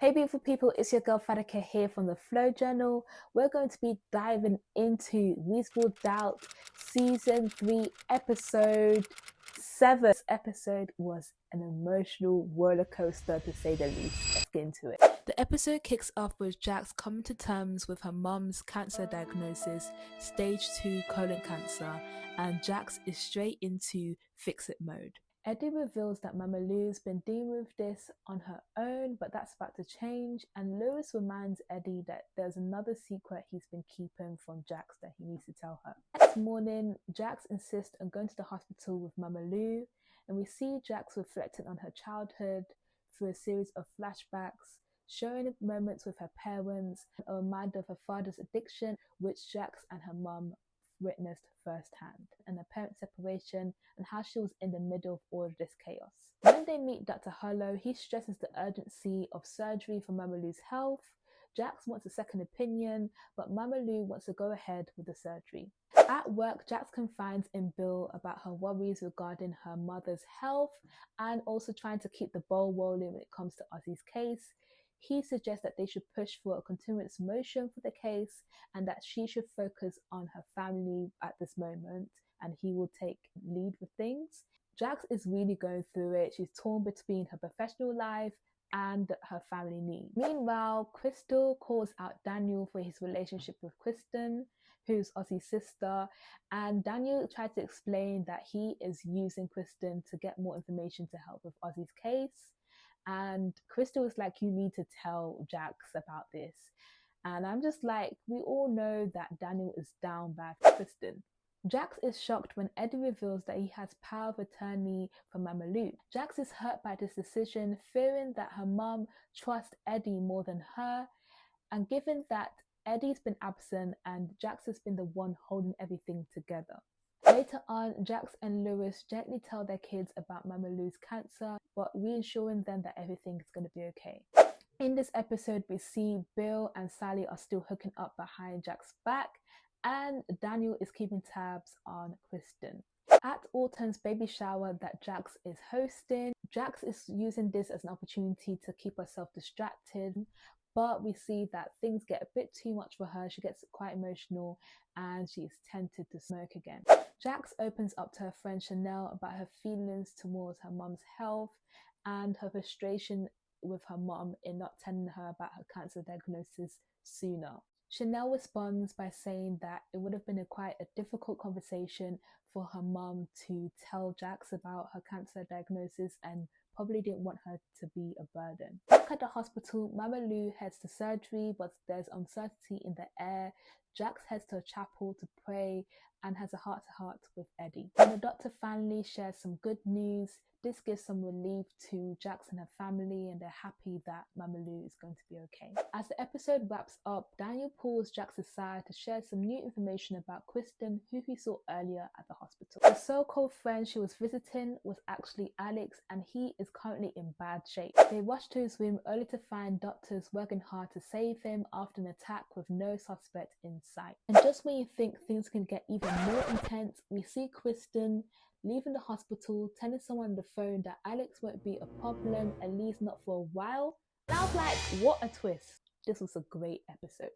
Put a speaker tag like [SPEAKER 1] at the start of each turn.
[SPEAKER 1] Hey beautiful people, it's your girl Fadeke here from the Flo Journal. We're going to be diving into Reasonable Doubt Season 3 Episode 7. This episode was an emotional roller coaster to say the least. Let's get into it. The episode kicks off with Jax coming to terms with her mum's cancer diagnosis, stage 2 colon cancer, and Jax is straight into fix-it mode. Eddie reveals that Mama Lou's been dealing with this on her own, but that's about to change, and Lewis reminds Eddie that there's another secret he's been keeping from Jax that he needs to tell her. Next morning, Jax insists on going to the hospital with Mama Lou, and we see Jax reflecting on her childhood through a series of flashbacks, showing moments with her parents, a reminder of her father's addiction, which Jax and her mum witnessed firsthand, and her parent separation and how she was in the middle of all of this chaos. When they meet Dr. Harlow, he stresses the urgency of surgery for Mama Lou's health. Jax wants a second opinion, but Mama Lou wants to go ahead with the surgery. At work, Jax confides in Bill about her worries regarding her mother's health and also trying to keep the ball rolling when it comes to Ozzy's case. He suggests that they should push for a continuous motion for the case and that she should focus on her family at this moment and he will take lead with things. Jax is really going through it. She's torn between her professional life and her family needs. Meanwhile, Crystal calls out Daniel for his relationship with Kristen, who's Ozzy's sister, and Daniel tries to explain that he is using Kristen to get more information to help with Ozzy's case. And Crystal was like, you need to tell Jax about this. And I'm just like, we all know that Daniel is down bad for Kristen. Jax is shocked when Eddie reveals that he has power of attorney for Mama Lou. Jax is hurt by this decision, fearing that her mum trusts Eddie more than her. And given that Eddie's been absent and Jax has been the one holding everything together. Later on, Jax and Lewis gently tell their kids about Mama Lou's cancer, but reassuring them that everything is going to be okay. In this episode, we see Bill and Sally are still hooking up behind Jax's back, and Daniel is keeping tabs on Kristen. At Autumn's baby shower that Jax is hosting, Jax is using this as an opportunity to keep herself distracted, but we see that things get a bit too much for her. She gets quite emotional and she's tempted to smoke again. Jax opens up to her friend Chanel about her feelings towards her mum's health and her frustration with her mum in not telling her about her cancer diagnosis sooner. Chanel responds by saying that it would have been quite a difficult conversation for her mum to tell Jax about her cancer diagnosis and probably didn't want her to be a burden. Back at the hospital, Mama Lou heads to surgery, but there's uncertainty in the air. Jax heads to a chapel to pray and has a heart-to-heart with Eddie. When the doctor finally shares some good news, this gives some relief to Jax and her family, and they're happy that Mama Lou is going to be okay. As the episode wraps up, Daniel pulls Jax aside to share some new information about Kristen, who he saw earlier at the hospital. The so-called friend she was visiting was actually Alex, and he is currently in bad shape. They rush to his room only to find doctors working hard to save him after an attack with no suspect in sight. And just when you think things can get even more intense, we see Kristen leaving the hospital, telling someone on the phone that Alex won't be a problem, at least not for a while. And I was like, what a twist. This was a great episode.